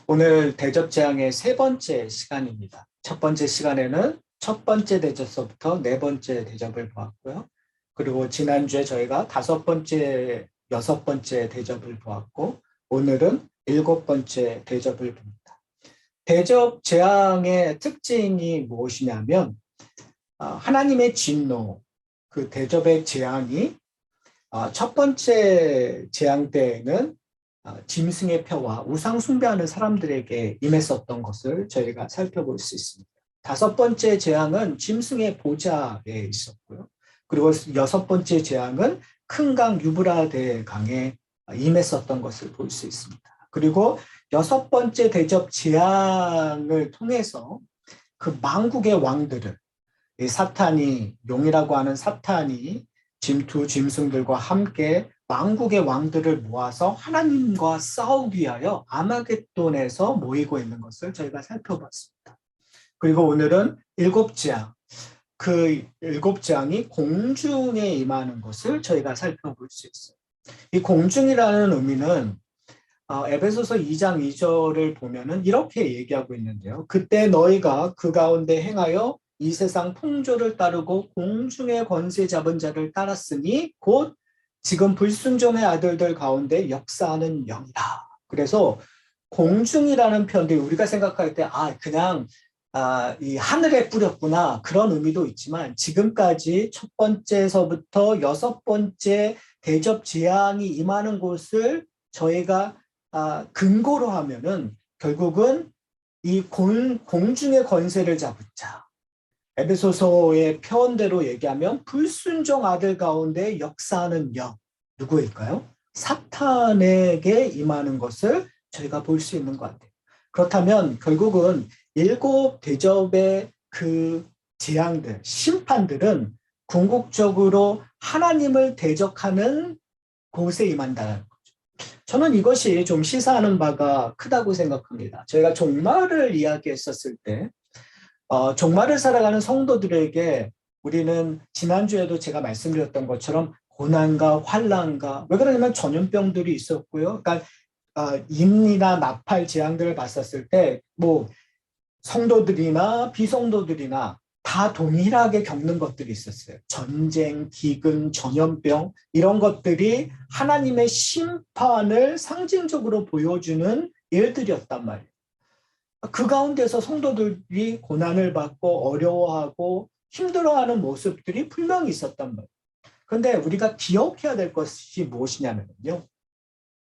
오늘 대접 재앙의 세 번째 시간입니다. 첫 번째 시간에는 첫 번째 대접서부터 네 번째 대접을 보았고요. 그리고 지난주에 저희가 다섯 번째, 여섯 번째 대접을 보았고, 오늘은 일곱 번째 대접을 봅니다. 대접 재앙의 특징이 무엇이냐면, 하나님의 진노, 그 대접의 재앙이 첫 번째 재앙 때에는 짐승의 표와 우상 숭배하는 사람들에게 임했었던 것을 저희가 살펴볼 수 있습니다. 다섯 번째 재앙은 짐승의 보좌에 있었고요. 그리고 여섯 번째 재앙은 큰 강 유브라데 강에 임했었던 것을 볼 수 있습니다. 그리고 여섯 번째 대접 재앙을 통해서 그 만국의 왕들을 이 사탄이, 용이라고 하는 사탄이 두 짐승들과 함께 만국의 왕들을 모아서 하나님과 싸우기 위하여 아마겟돈에서 모이고 있는 것을 저희가 살펴봤습니다. 그리고 오늘은 일곱 재앙, 그 일곱 재앙이 공중에 임하는 것을 저희가 살펴볼 수 있어요. 이 공중이라는 의미는 에베소서 2장 2절을 보면은 이렇게 얘기하고 있는데요. 그때 너희가 그 가운데 행하여 이 세상 풍조를 따르고 공중의 권세 잡은 자를 따랐으니 곧 지금 불순종의 아들들 가운데 역사하는 영이다. 그래서 공중이라는 표현들이 우리가 생각할 때 그냥 이 하늘에 뿌렸구나 그런 의미도 있지만, 지금까지 첫 번째서부터 여섯 번째 대접 재앙이 임하는 곳을 저희가 근거로 하면은 결국은 이 공중의 권세를 잡은 자, 에베소서의 표현대로 얘기하면 불순종 아들 가운데 역사하는 영, 누구일까요? 사탄에게 임하는 것을 저희가 볼 수 있는 것 같아요. 그렇다면 결국은 일곱 대접의 그 재앙들, 심판들은 궁극적으로 하나님을 대적하는 곳에 임한다는 거죠. 저는 이것이 좀 시사하는 바가 크다고 생각합니다. 저희가 종말을 이야기했었을 때 종말을 살아가는 성도들에게 우리는 지난주에도 제가 말씀드렸던 것처럼 고난과 환난과, 왜 그러냐면 전염병들이 있었고요. 그러니까 임이나 나팔 재앙들을 봤었을 때 뭐 성도들이나 비성도들이나 다 동일하게 겪는 것들이 있었어요. 전쟁, 기근, 전염병, 이런 것들이 하나님의 심판을 상징적으로 보여주는 일들이었단 말이에요. 그 가운데서 성도들이 고난을 받고 어려워하고 힘들어하는 모습들이 분명히 있었단 말이에요. 그런데 우리가 기억해야 될 것이 무엇이냐면요,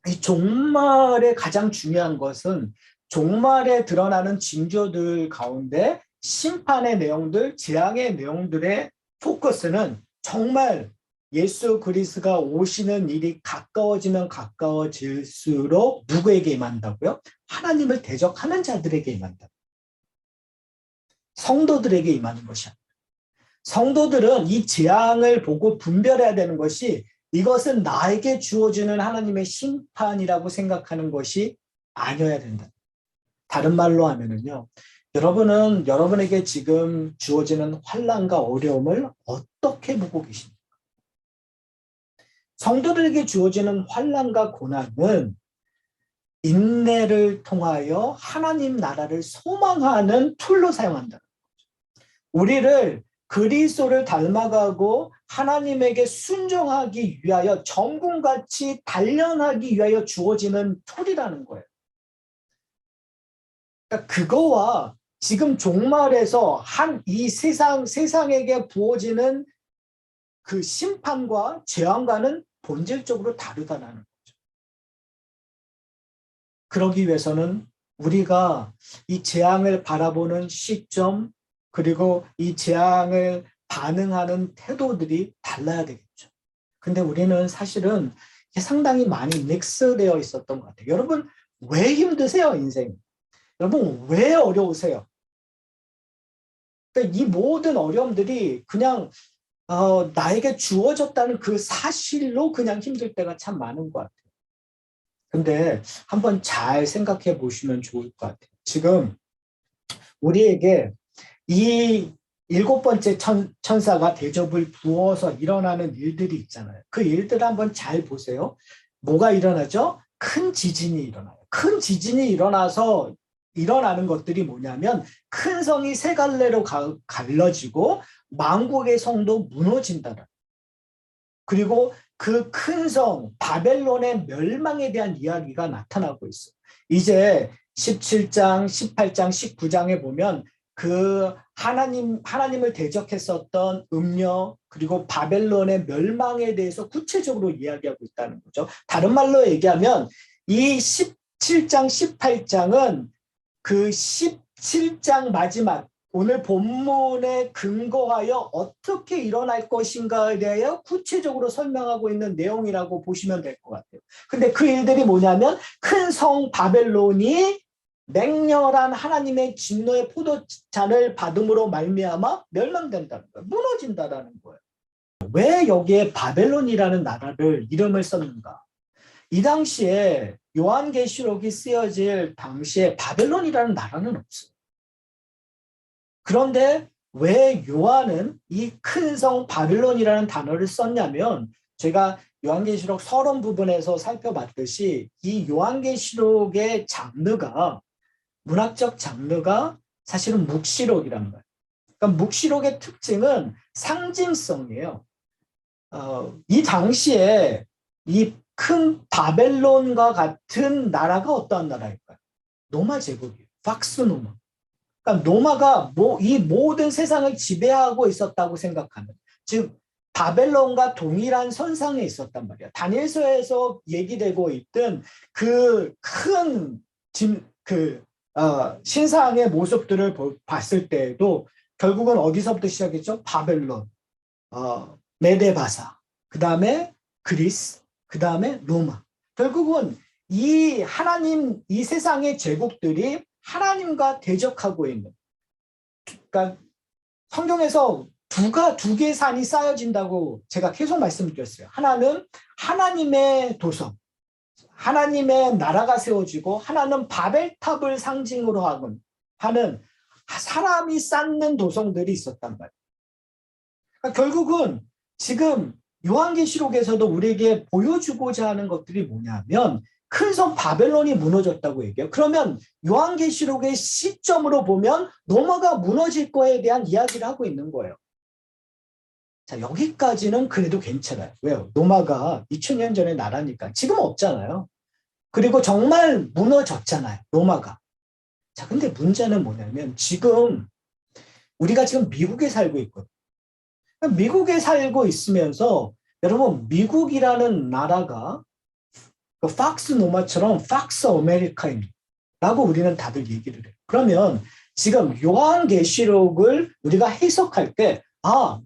이 종말의 가장 중요한 것은 종말에 드러나는 징조들 가운데 심판의 내용들, 재앙의 내용들의 포커스는 정말 예수 그리스도가 오시는 일이 가까워지면 가까워질수록 누구에게 임한다고요? 하나님을 대적하는 자들에게 임한다. 성도들에게 임하는 것이 아니라, 성도들은 이 재앙을 보고 분별해야 되는 것이 이것은 나에게 주어지는 하나님의 심판이라고 생각하는 것이 아니어야 된다. 다른 말로 하면은요, 여러분은 여러분에게 지금 주어지는 환난과 어려움을 어떻게 보고 계십니까? 성도들에게 주어지는 환난과 고난은 인내를 통하여 하나님 나라를 소망하는 툴로 사용한다는 거죠. 우리를 그리스도를 닮아가고 하나님에게 순종하기 위하여 정금같이 단련하기 위하여 주어지는 툴이라는 거예요. 그러니까 그거와 지금 종말에서 이 세상에게 부어지는 그 심판과 재앙과는 본질적으로 다르다는 거죠. 그러기 위해서는 우리가 이 재앙을 바라보는 시점, 그리고 이 재앙을 반응하는 태도들이 달라야 되겠죠. 근데 우리는 사실은 상당히 많이 믹스되어 있었던 것 같아요. 여러분, 왜 힘드세요, 인생? 여러분, 왜 어려우세요? 그러니까 이 모든 어려움들이 그냥 나에게 주어졌다는 그 사실로 그냥 힘들 때가 참 많은 것 같아요. 근데 한번 잘 생각해 보시면 좋을 것 같아요. 지금 우리에게 이 일곱 번째 천사가 대접을 부어서 일어나는 일들이 있잖아요. 그 일들을 한번 잘 보세요. 뭐가 일어나죠? 큰 지진이 일어나요. 큰 지진이 일어나서 일어나는 것들이 뭐냐면 큰 성이 세 갈래로 갈라지고 만국의 성도 무너진다. 그리고 그 큰 성 바벨론의 멸망에 대한 이야기가 나타나고 있어요. 이제 17장, 18장, 19장에 보면 그 하나님을 대적했었던 음녀 그리고 바벨론의 멸망에 대해서 구체적으로 이야기하고 있다는 거죠. 다른 말로 얘기하면 이 17장, 18장은 그 17장 마지막 오늘 본문에 근거하여 어떻게 일어날 것인가에 대하여 구체적으로 설명하고 있는 내용이라고 보시면 될 것 같아요. 근데 그 일들이 뭐냐면 큰 성 바벨론이 맹렬한 하나님의 진노의 포도잔을 받음으로 말미암아 멸망된다는 거예요. 무너진다라는 거예요. 왜 여기에 바벨론이라는 나라를 이름을 썼는가? 이 당시에 요한계시록이 쓰여질 당시에 바벨론이라는 나라는 없어요. 그런데 왜 요한은 이 큰 성 바빌론이라는 단어를 썼냐면 제가 요한계시록 서론 부분에서 살펴봤듯이 이 요한계시록의 장르가 문학적 장르가 사실은 묵시록이란 말이에요. 그러니까 묵시록의 특징은 상징성이에요. 이 당시에 이 큰 바벨론과 같은 나라가 어떠한 나라일까요? 노마 제국이에요. 박스 노마. 그러니까 노마가 이 모든 세상을 지배하고 있었다고 생각하는, 즉 바벨론과 동일한 선상에 있었단 말이야. 다니엘서에서 얘기되고 있던 그 큰 신상의 모습들을 봤을 때에도 결국은 어디서부터 시작했죠? 바벨론, 메데바사, 그 다음에 그리스, 그 다음에 로마. 결국은 이 세상의 제국들이 하나님과 대적하고 있는, 그러니까 성경에서 두 개의 산이 쌓여진다고 제가 계속 말씀드렸어요. 하나는 하나님의 도성, 하나님의 나라가 세워지고, 하나는 바벨탑을 상징으로 하는 사람이 쌓는 도성들이 있었단 말이에요. 그러니까 결국은 지금 요한계시록에서도 우리에게 보여주고자 하는 것들이 뭐냐면 큰 성 바벨론이 무너졌다고 얘기해요. 그러면 요한계시록의 시점으로 보면 노마가 무너질 거에 대한 이야기를 하고 있는 거예요. 자, 여기까지는 그래도 괜찮아요. 왜요? 노마가 2000년 전의 나라니까. 지금 없잖아요. 그리고 정말 무너졌잖아요. 노마가. 자, 근데 문제는 뭐냐면 지금 우리가 지금 미국에 살고 있거든요. 미국에 살고 있으면서 여러분 미국이라는 나라가 그 팍스 노마처럼 팍스 아메리카인라고 우리는 다들 얘기를 해요. 그러면 지금 요한계시록을 우리가 해석할 때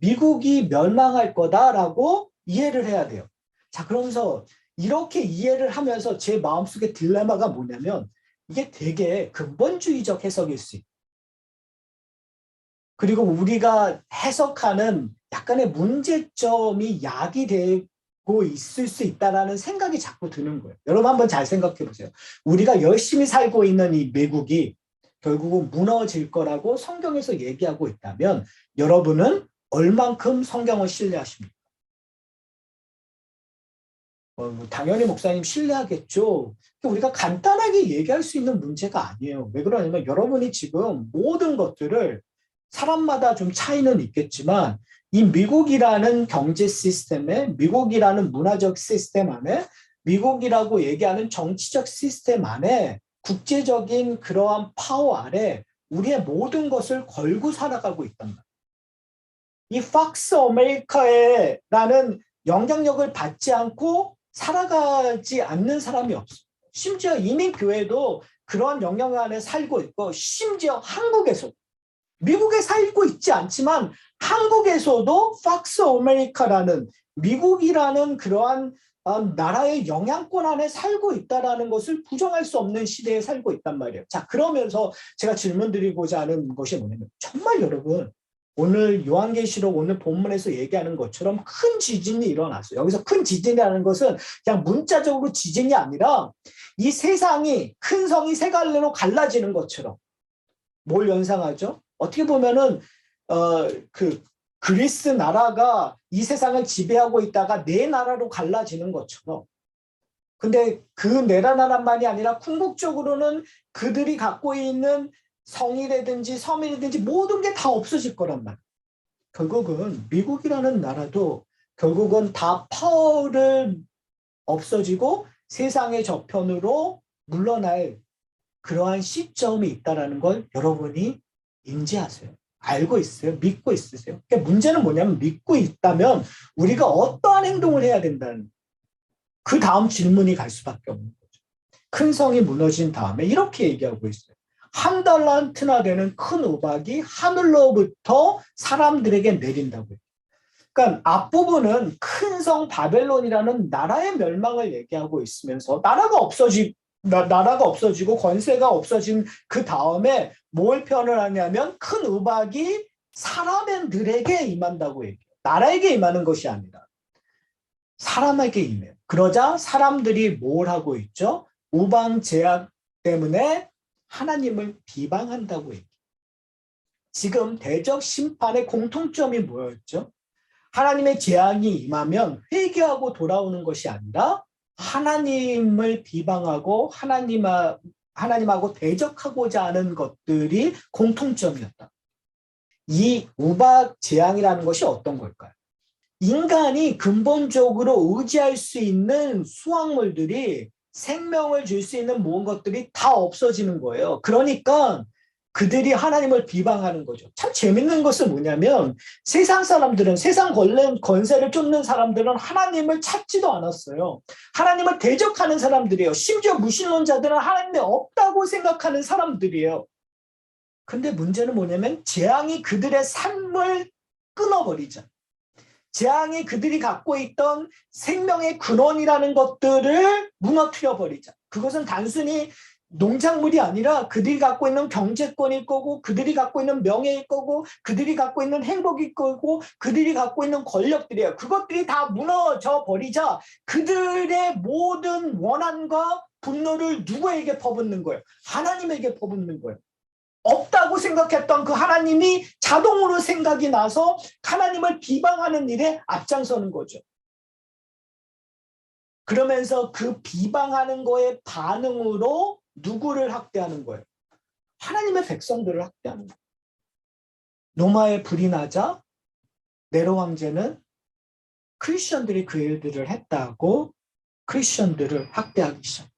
미국이 멸망할 거다라고 이해를 해야 돼요. 자, 그러면서 이렇게 이해를 하면서 제 마음속에 딜레마가 뭐냐면 이게 되게 근본주의적 해석일 수 있어요. 그리고 우리가 해석하는 약간의 문제점이 야기되고 있을 수 있다는 생각이 자꾸 드는 거예요. 여러분 한번 잘 생각해 보세요. 우리가 열심히 살고 있는 이 미국이 결국은 무너질 거라고 성경에서 얘기하고 있다면 여러분은 얼만큼 성경을 신뢰하십니까? 당연히 목사님 신뢰하겠죠. 우리가 간단하게 얘기할 수 있는 문제가 아니에요. 왜 그러냐면 여러분이 지금 모든 것들을 사람마다 좀 차이는 있겠지만 이 미국이라는 경제 시스템에, 미국이라는 문화적 시스템 안에, 미국이라고 얘기하는 정치적 시스템 안에, 국제적인 그러한 파워 아래 우리의 모든 것을 걸고 살아가고 있단 말이에요. 이 팍스 아메리카라는 영향력을 받지 않고 살아가지 않는 사람이 없어요. 심지어 이민교회도 그러한 영향 안에 살고 있고, 심지어 한국에서 미국에 살고 있지 않지만 한국에서도 팍스 아메리카라는 미국이라는 그러한 나라의 영향권 안에 살고 있다는 것을 부정할 수 없는 시대에 살고 있단 말이에요. 자, 그러면서 제가 질문 드리고자 하는 것이 뭐냐면 정말 여러분 오늘 요한계시록 오늘 본문에서 얘기하는 것처럼 큰 지진이 일어났어요. 여기서 큰 지진이라는 것은 그냥 문자적으로 지진이 아니라 이 세상이 큰 성이 세 갈래로 갈라지는 것처럼 뭘 연상하죠? 어떻게 보면은 그리스 나라가 이 세상을 지배하고 있다가 네 나라로 갈라지는 것처럼 근데 그 내란화란만이 아니라 궁극적으로는 그들이 갖고 있는 성이라든지 섬이라든지 모든 게 다 없어질 거란 말이에요. 결국은 미국이라는 나라도 결국은 다 파워를 없어지고 세상의 저편으로 물러날 그러한 시점이 있다는 걸 여러분이 인지하세요. 알고 있어요. 믿고 있으세요. 그러니까 문제는 뭐냐면 믿고 있다면 우리가 어떠한 행동을 해야 된다는 그 다음 질문이 갈 수밖에 없는 거죠. 큰 성이 무너진 다음에 이렇게 얘기하고 있어요. 한 달란트나 되는 큰 우박이 하늘로부터 사람들에게 내린다고요. 그러니까 앞부분은 큰 성 바벨론이라는 나라의 멸망을 얘기하고 있으면서 나라가 없어지고 권세가 없어진 그 다음에 뭘 표현을 하냐면 큰 우박이 사람들에게 임한다고 얘기해요. 나라에게 임하는 것이 아니라 사람에게 임해요. 그러자 사람들이 뭘 하고 있죠? 우방 제약 때문에 하나님을 비방한다고 얘기해요. 지금 대적 심판의 공통점이 뭐였죠? 하나님의 재앙이 임하면 회개하고 돌아오는 것이 아니라 하나님을 비방하고 하나님하고 대적하고자 하는 것들이 공통점이었다. 이 우박 재앙이라는 것이 어떤 걸까요? 인간이 근본적으로 의지할 수 있는 수확물들이 생명을 줄 수 있는 모든 것들이 다 없어지는 거예요. 그러니까 그들이 하나님을 비방하는 거죠. 참 재밌는 것은 뭐냐면 세상 사람들은 세상 권세를 쫓는 사람들은 하나님을 찾지도 않았어요. 하나님을 대적하는 사람들이에요. 심지어 무신론자들은 하나님이 없다고 생각하는 사람들이에요. 근데 문제는 뭐냐면 재앙이 그들의 삶을 끊어버리자. 재앙이 그들이 갖고 있던 생명의 근원이라는 것들을 무너뜨려 버리자. 그것은 단순히 농작물이 아니라 그들이 갖고 있는 경제권일 거고 그들이 갖고 있는 명예일 거고 그들이 갖고 있는 행복일 거고 그들이 갖고 있는 권력들이에요. 그것들이 다 무너져 버리자 그들의 모든 원한과 분노를 누구에게 퍼붓는 거예요? 하나님에게 퍼붓는 거예요. 없다고 생각했던 그 하나님이 자동으로 생각이 나서 하나님을 비방하는 일에 앞장서는 거죠. 그러면서 그 비방하는 거에 반응으로 누구를 학대하는 거예요? 하나님의 백성들을 학대하는 거예요. 로마에 불이 나자 네로 황제는 크리스천들이 그 일들을 했다고 크리스천들을 학대하기 시작해요.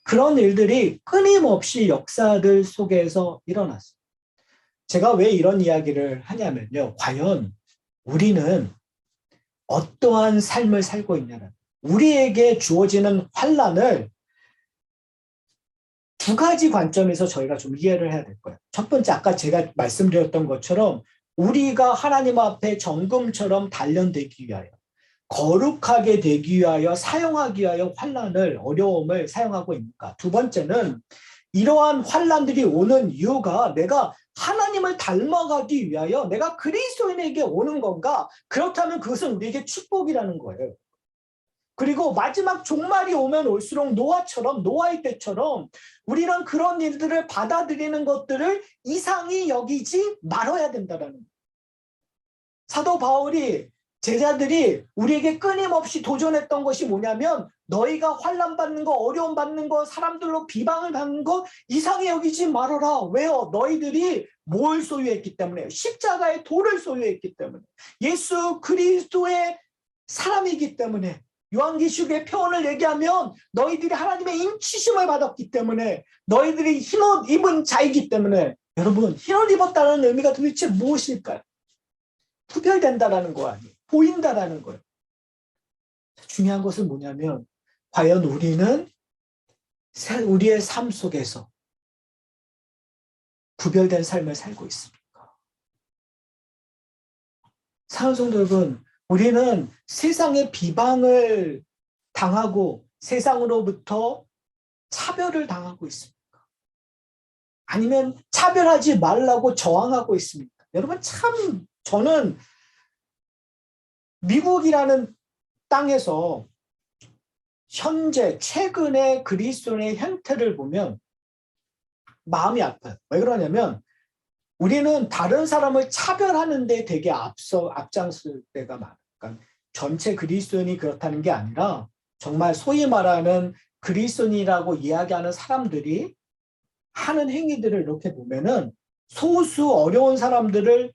그런 일들이 끊임없이 역사들 속에서 일어났어요. 제가 왜 이런 이야기를 하냐면요. 과연 우리는 어떠한 삶을 살고 있냐는 우리에게 주어지는 환난을 두 가지 관점에서 저희가 좀 이해를 해야 될 거예요. 첫 번째, 아까 제가 말씀드렸던 것처럼 우리가 하나님 앞에 정금처럼 단련되기 위하여 거룩하게 되기 위하여 사용하기 위하여 환난을 어려움을 사용하고 있는가. 두 번째는 이러한 환난들이 오는 이유가 내가 하나님을 닮아가기 위하여 내가 그리스도인에게 오는 건가? 그렇다면 그것은 우리에게 축복이라는 거예요. 그리고 마지막 종말이 오면 올수록 노아의 때처럼 우리는 그런 일들을 받아들이는 것들을 이상히 여기지 말아야 된다는 거예요. 사도 바울이 제자들이 우리에게 끊임없이 도전했던 것이 뭐냐면 너희가 환난 받는 거, 어려움 받는 거, 사람들로 비방을 받는 거 이상히 여기지 말아라. 왜요? 너희들이 뭘 소유했기 때문에 십자가의 돌을 소유했기 때문에 예수 그리스도의 사람이기 때문에 요한계시록의 표현을 얘기하면 너희들이 하나님의 인치심을 받았기 때문에 너희들이 흰옷 입은 자이기 때문에 여러분 흰옷 입었다는 의미가 도대체 무엇일까요? 구별된다라는 거 아니에요. 보인다라는 거예요. 중요한 것은 뭐냐면 과연 우리는 우리의 삶 속에서 구별된 삶을 살고 있습니까? 사랑하는 성도 여러분, 우리는 세상의 비방을 당하고 세상으로부터 차별을 당하고 있습니까? 아니면 차별하지 말라고 저항하고 있습니까? 여러분 참 저는 미국이라는 땅에서 현재 최근의 그리스도인의 형태를 보면 마음이 아파요. 왜 그러냐면 우리는 다른 사람을 차별하는 데 되게 앞장설 때가 많아요. 그러니까 전체 그리스도인이 그렇다는 게 아니라 정말 소위 말하는 그리스도인이라고 이야기하는 사람들이 하는 행위들을 이렇게 보면은 소수 어려운 사람들을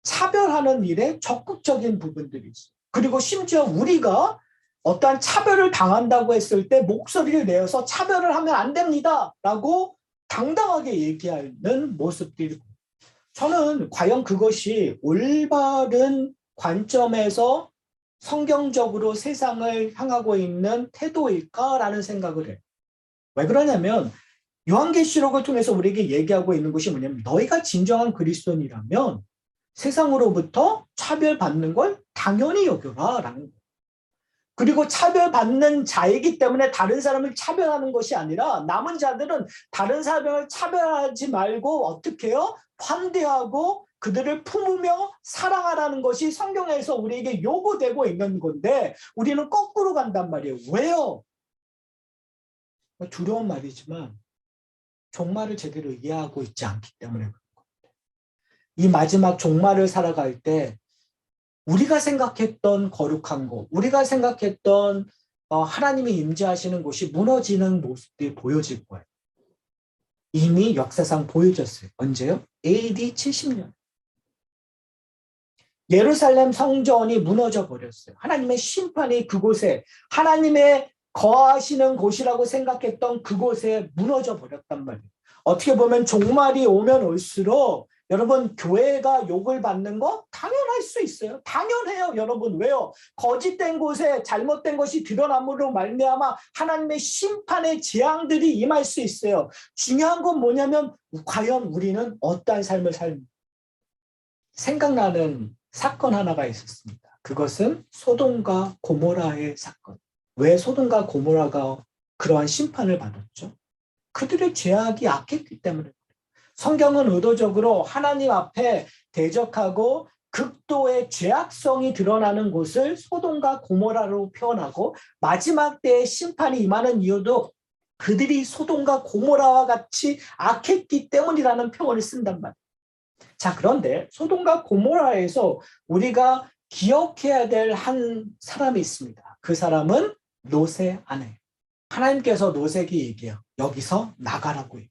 차별하는 일에 적극적인 부분들이 있어요. 그리고 심지어 우리가 어떠한 차별을 당한다고 했을 때 목소리를 내어서 차별을 하면 안 됩니다라고 당당하게 얘기하는 모습들이, 저는 과연 그것이 올바른 관점에서 성경적으로 세상을 향하고 있는 태도일까라는 생각을 해요. 왜 그러냐면 요한계시록을 통해서 우리에게 얘기하고 있는 것이 뭐냐면, 너희가 진정한 그리스도인이라면 세상으로부터 차별받는 걸 당연히 여겨라라는 거예요. 그리고 차별받는 자이기 때문에 다른 사람을 차별하는 것이 아니라, 남은 자들은 다른 사람을 차별하지 말고 어떻게 해요? 환대하고 그들을 품으며 사랑하라는 것이 성경에서 우리에게 요구되고 있는 건데, 우리는 거꾸로 간단 말이에요. 왜요? 두려운 말이지만 종말을 제대로 이해하고 있지 않기 때문에 그런 겁니다. 이 마지막 종말을 살아갈 때 우리가 생각했던 거룩한 곳, 우리가 생각했던 하나님이 임재하시는 곳이 무너지는 모습들이 보여질 거예요. 이미 역사상 보여졌어요. 언제요? AD 70년. 예루살렘 성전이 무너져 버렸어요. 하나님의 심판이 그곳에, 하나님의 거하시는 곳이라고 생각했던 그곳에 무너져 버렸단 말이에요. 어떻게 보면 종말이 오면 올수록 여러분, 교회가 욕을 받는 거 당연할 수 있어요. 당연해요, 여러분. 왜요? 거짓된 곳에 잘못된 것이 드러남으로 말미암아 하나님의 심판의 재앙들이 임할 수 있어요. 중요한 건 뭐냐면, 과연 우리는 어떠한 삶을 생각나는 사건 하나가 있었습니다. 그것은 소돔과 고모라의 사건. 왜 소돔과 고모라가 그러한 심판을 받았죠? 그들의 죄악이 악했기 때문에. 성경은 의도적으로 하나님 앞에 대적하고 극도의 죄악성이 드러나는 곳을 소돔과 고모라로 표현하고, 마지막 때의 심판이 임하는 이유도 그들이 소돔과 고모라와 같이 악했기 때문이라는 표현을 쓴단 말이에요. 자, 그런데 소돔과 고모라에서 우리가 기억해야 될 한 사람이 있습니다. 그 사람은 롯의 아내. 하나님께서 롯에게 얘기해요. 여기서 나가라고 얘기해요.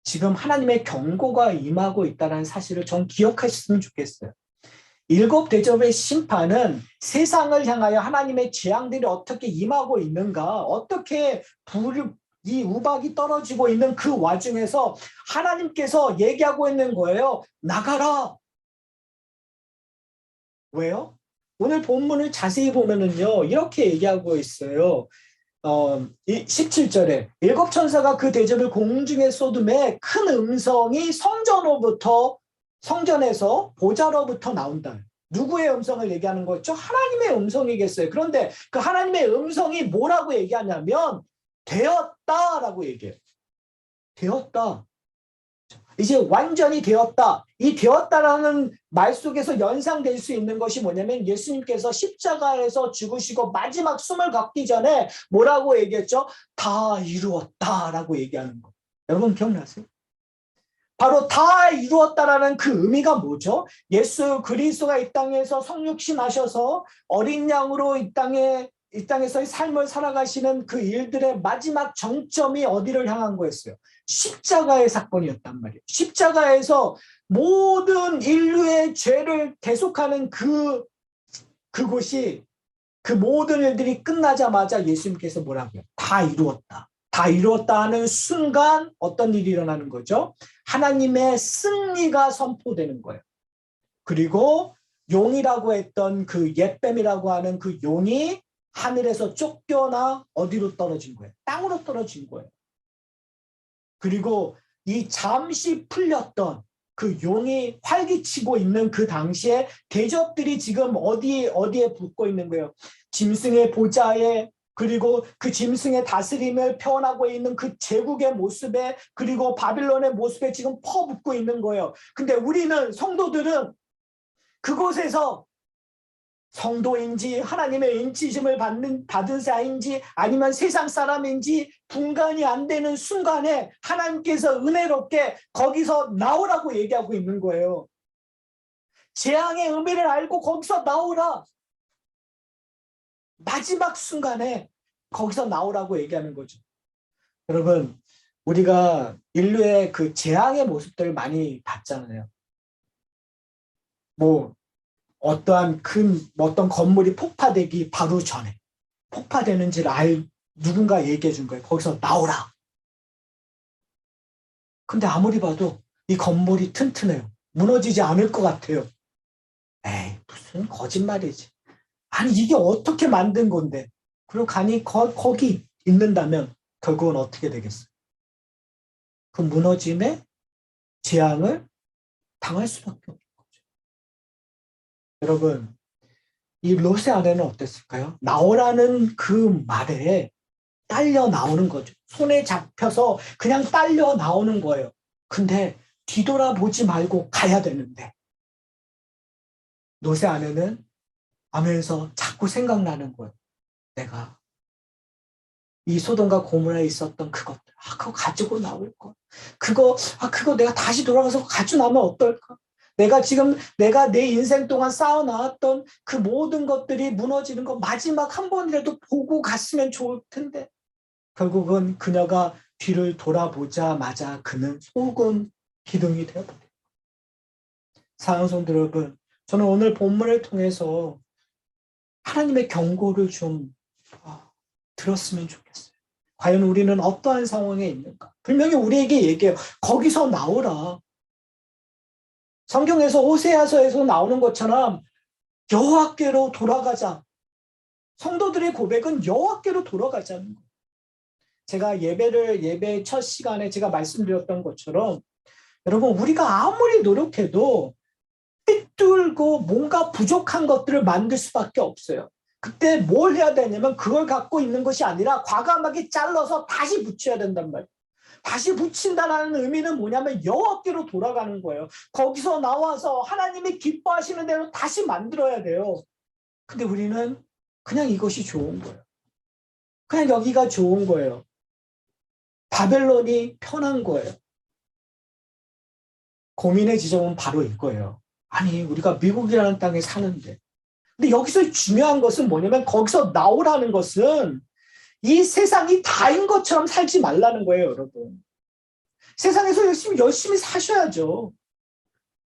지금 하나님의 경고가 임하고 있다는 사실을 전 기억하셨으면 좋겠어요. 7 대접의 심판은 세상을 향하여 하나님의 재앙들이 어떻게 임하고 있는가, 어떻게 이 우박이 떨어지고 있는 그 와중에서 하나님께서 얘기하고 있는 거예요. 나가라. 왜요? 오늘 본문을 자세히 보면은요, 이렇게 얘기하고 있어요. 17절에 7 천사가 그 대접을 공중에 쏟음에 큰 음성이 성전에서 보좌로부터 나온다. 누구의 음성을 얘기하는 거죠? 하나님의 음성이겠어요. 그런데 그 하나님의 음성이 뭐라고 얘기하냐면 되었다라고 얘기해요. 되었다. 이제 완전히 되었다. 이 되었다라는 말 속에서 연상될 수 있는 것이 뭐냐면, 예수님께서 십자가에서 죽으시고 마지막 숨을 갖기 전에 뭐라고 얘기했죠? 다 이루었다라고 얘기하는 거. 여러분 기억나세요? 바로 다 이루었다라는 그 의미가 뭐죠? 예수 그리스도가 이 땅에서 성육신하셔서 어린 양으로 이 땅에서의 삶을 살아가시는 그 일들의 마지막 정점이 어디를 향한 거였어요? 십자가의 사건이었단 말이에요. 십자가에서 모든 인류의 죄를 대속하는 그곳이, 그 모든 일들이 끝나자마자 예수님께서 뭐라고 해요? 다 이루었다. 다 이루었다 하는 순간 어떤 일이 일어나는 거죠? 하나님의 승리가 선포되는 거예요. 그리고 용이라고 했던 그 옛뱀이라고 하는 그 용이 하늘에서 쫓겨나 어디로 떨어진 거예요? 땅으로 떨어진 거예요. 그리고 이 잠시 풀렸던 그 용이 활기치고 있는 그 당시에 대적들이 지금 어디에 붙고 있는 거예요? 짐승의 보좌에, 그리고 그 짐승의 다스림을 표현하고 있는 그 제국의 모습에, 그리고 바빌론의 모습에 지금 퍼붓고 있는 거예요. 근데 우리는, 성도들은 그곳에서 성도인지 하나님의 인치심을 받은 자인지 아니면 세상 사람인지 분간이 안 되는 순간에 하나님께서 은혜롭게 거기서 나오라고 얘기하고 있는 거예요. 재앙의 의미를 알고 거기서 나오라. 마지막 순간에 거기서 나오라고 얘기하는 거죠. 여러분, 우리가 인류의 그 재앙의 모습들을 많이 봤잖아요. 뭐 어떠한 어떤 건물이 폭파되기 바로 전에 폭파되는지를 누군가 얘기해 준 거예요. 거기서 나오라. 근데 아무리 봐도 이 건물이 튼튼해요. 무너지지 않을 것 같아요. 에이, 무슨 거짓말이지. 아니, 이게 어떻게 만든 건데. 그리고 가니 거기 있는다면 결국은 어떻게 되겠어요? 그 무너짐의 재앙을 당할 수밖에 없는 거죠. 여러분, 이 롯의 아내는 어땠을까요? 나오라는 그 말에 딸려 나오는 거죠. 손에 잡혀서 그냥 딸려 나오는 거예요. 근데 뒤돌아보지 말고 가야 되는데 롯의 아내는 하면서 자꾸 생각나는 거예요. 내가 이 소돔과 고모라에 있었던 그것들, 그거 가지고 나올 거. 그거 내가 다시 돌아가서 가지고 나면 어떨까? 내가 내 인생 동안 쌓아놨던 그 모든 것들이 무너지는 거 마지막 한 번이라도 보고 갔으면 좋을 텐데. 결국은 그녀가 뒤를 돌아보자마자 그는 소금 기둥이 되어버려요. 사랑하는 성도 여러분, 저는 오늘 본문을 통해서 하나님의 경고를 좀 들었으면 좋겠어요. 과연 우리는 어떠한 상황에 있는가? 분명히 우리에게 얘기해요. 거기서 나오라. 성경에서 호세아서에서 나오는 것처럼 여호와께로 돌아가자. 성도들의 고백은 여호와께로 돌아가자는 거예요. 제가 예배 첫 시간에 제가 말씀드렸던 것처럼 여러분, 우리가 아무리 노력해도 삐뚤고 뭔가 부족한 것들을 만들 수밖에 없어요. 그때 뭘 해야 되냐면 그걸 갖고 있는 것이 아니라 과감하게 잘라서 다시 붙여야 된단 말이에요. 다시 붙인다는 의미는 뭐냐면 여호와께로 돌아가는 거예요. 거기서 나와서 하나님이 기뻐하시는 대로 다시 만들어야 돼요. 근데 우리는 그냥 이것이 좋은 거예요. 그냥 여기가 좋은 거예요. 바벨론이 편한 거예요. 고민의 지점은 바로 이거예요. 아니, 우리가 미국이라는 땅에 사는데. 근데 여기서 중요한 것은 뭐냐면 거기서 나오라는 것은 이 세상이 다인 것처럼 살지 말라는 거예요, 여러분. 세상에서 열심히 사셔야죠.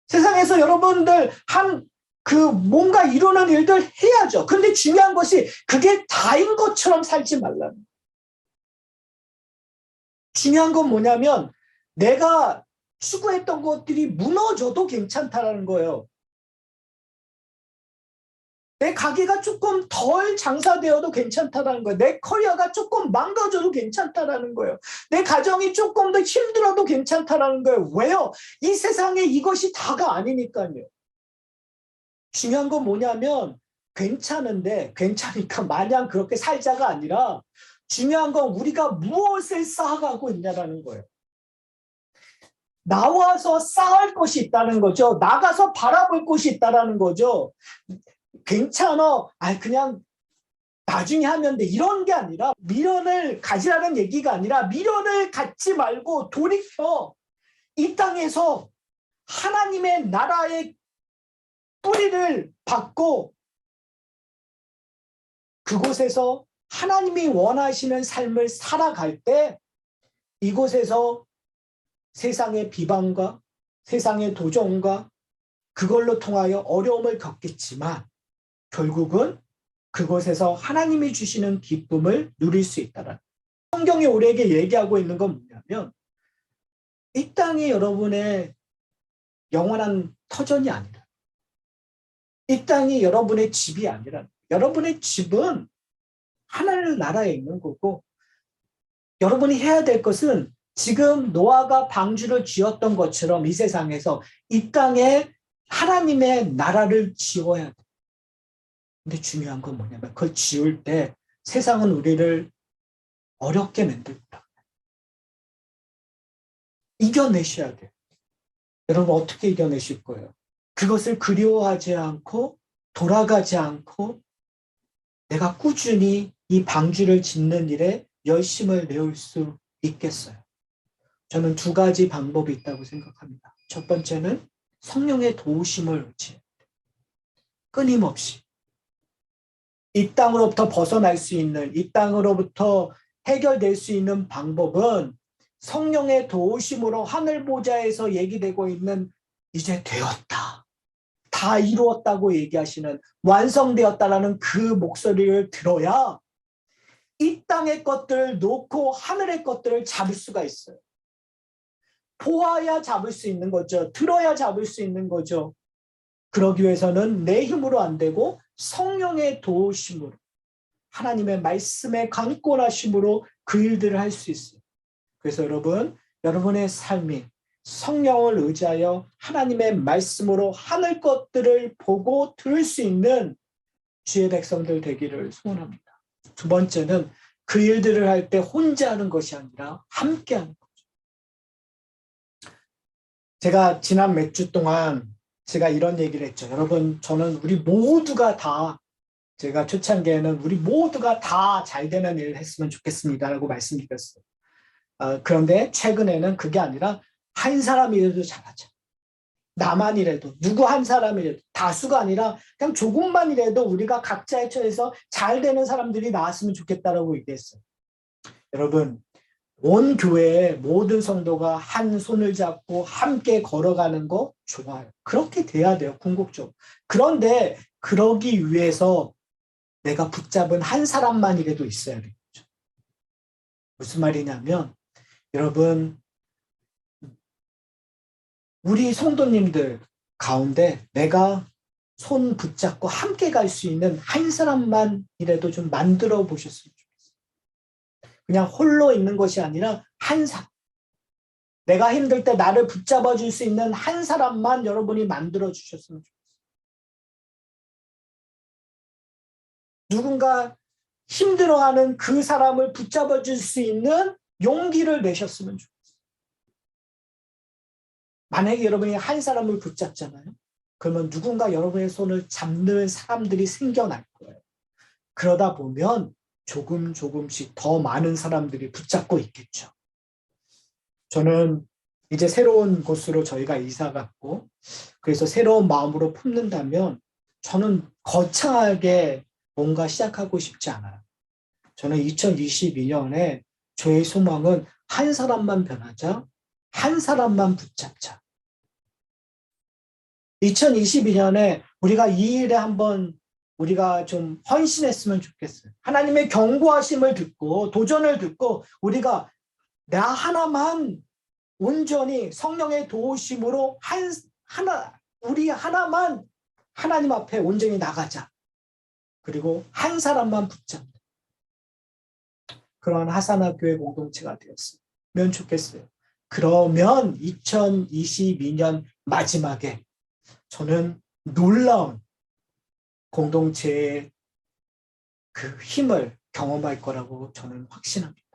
세상에서 여러분들 뭔가 이루는 일들 해야죠. 그런데 중요한 것이 그게 다인 것처럼 살지 말라는 거예요. 중요한 건 뭐냐면 내가 추구했던 것들이 무너져도 괜찮다라는 거예요. 내 가게가 조금 덜 장사되어도 괜찮다라는 거예요. 내 커리어가 조금 망가져도 괜찮다라는 거예요. 내 가정이 조금 더 힘들어도 괜찮다라는 거예요. 왜요? 이 세상에 이것이 다가 아니니까요. 중요한 건 뭐냐면 괜찮은데 괜찮으니까 마냥 그렇게 살자가 아니라 중요한 건 우리가 무엇을 쌓아가고 있냐라는 거예요. 나와서 쌓을 것이 있다는 거죠. 나가서 바라볼 곳이 있다는 거죠. 괜찮아. 그냥 나중에 하면 돼. 이런 게 아니라 미련을 가지라는 얘기가 아니라 미련을 갖지 말고 돌이켜 이 땅에서 하나님의 나라의 뿌리를 받고 그곳에서 하나님이 원하시는 삶을 살아갈 때 이곳에서 세상의 비방과 세상의 도전과 그걸로 통하여 어려움을 겪겠지만 결국은 그곳에서 하나님이 주시는 기쁨을 누릴 수 있다는 성경이 우리에게 얘기하고 있는 건 뭐냐면 이 땅이 여러분의 영원한 터전이 아니라 이 땅이 여러분의 집이 아니라 여러분의 집은 하나님 나라에 있는 거고 여러분이 해야 될 것은 지금 노아가 방주를 지었던 것처럼 이 세상에서 이 땅에 하나님의 나라를 지어야 돼. 근데 중요한 건 뭐냐면 그걸 지을 때 세상은 우리를 어렵게 만들다. 이겨내셔야 돼요. 여러분 어떻게 이겨내실 거예요? 그것을 그리워하지 않고 돌아가지 않고 내가 꾸준히 이 방주를 짓는 일에 열심을 내올 수 있겠어요. 저는 두 가지 방법이 있다고 생각합니다. 첫 번째는 성령의 도우심을 의지해야 돼요. 끊임없이 이 땅으로부터 벗어날 수 있는, 이 땅으로부터 해결될 수 있는 방법은 성령의 도우심으로 하늘 보좌에서 얘기되고 있는 이제 되었다, 다 이루었다고 얘기하시는, 완성되었다라는 그 목소리를 들어야 이 땅의 것들을 놓고 하늘의 것들을 잡을 수가 있어요. 보아야 잡을 수 있는 거죠. 들어야 잡을 수 있는 거죠. 그러기 위해서는 내 힘으로 안 되고 성령의 도우심으로, 하나님의 말씀의 강권하심으로 그 일들을 할 수 있어요. 그래서 여러분, 여러분의 삶이 성령을 의지하여 하나님의 말씀으로 하늘 것들을 보고 들을 수 있는 주의 백성들 되기를 소원합니다. 두 번째는 그 일들을 할 때 혼자 하는 것이 아니라 함께 하는 거죠. 제가 지난 몇 주 동안 제가 이런 얘기를 했죠. 여러분, 저는 우리 모두가 다, 제가 초창기에는 우리 모두가 다 잘 되는 일을 했으면 좋겠습니다라고 말씀드렸어요. 그런데 최근에는 그게 아니라 한 사람이라도 잘하자. 나만이라도, 누구 한 사람이라도, 다수가 아니라 그냥 조금만이라도 우리가 각자의 처에서 잘 되는 사람들이 나왔으면 좋겠다라고 얘기했어요. 여러분, 온 교회의 모든 성도가 한 손을 잡고 함께 걸어가는 거 좋아요. 그렇게 돼야 돼요, 궁극적으로. 그런데 그러기 위해서 내가 붙잡은 한 사람만이라도 있어야 되겠죠. 무슨 말이냐면, 여러분, 우리 성도님들 가운데 내가 손 붙잡고 함께 갈 수 있는 한 사람만이라도 좀 만들어 보셨으면 좋겠어요. 그냥 홀로 있는 것이 아니라 한 사람. 내가 힘들 때 나를 붙잡아 줄 수 있는 한 사람만 여러분이 만들어 주셨으면 좋겠어요. 누군가 힘들어하는 그 사람을 붙잡아 줄 수 있는 용기를 내셨으면 좋겠어요. 만약에 여러분이 한 사람을 붙잡잖아요. 그러면 누군가 여러분의 손을 잡는 사람들이 생겨날 거예요. 그러다 보면 조금씩 더 많은 사람들이 붙잡고 있겠죠. 저는 이제 새로운 곳으로 저희가 이사 갔고, 그래서 새로운 마음으로 품는다면 저는 거창하게 뭔가 시작하고 싶지 않아요. 저는 2022년에 저의 소망은 한 사람만 변하자, 한 사람만 붙잡자. 2022년에 우리가 이 일에 한번 우리가 좀 헌신했으면 좋겠어요. 하나님의 경고하심을 듣고 도전을 듣고 우리가 나 하나만 온전히 성령의 도우심으로 우리 하나만 하나님 앞에 온전히 나가자. 그리고 한 사람만 붙잡자. 그런 하사나 교회 공동체가 되었으면 좋겠어요. 그러면 2022년 마지막에 저는 놀라운 공동체의 그 힘을 경험할 거라고 저는 확신합니다.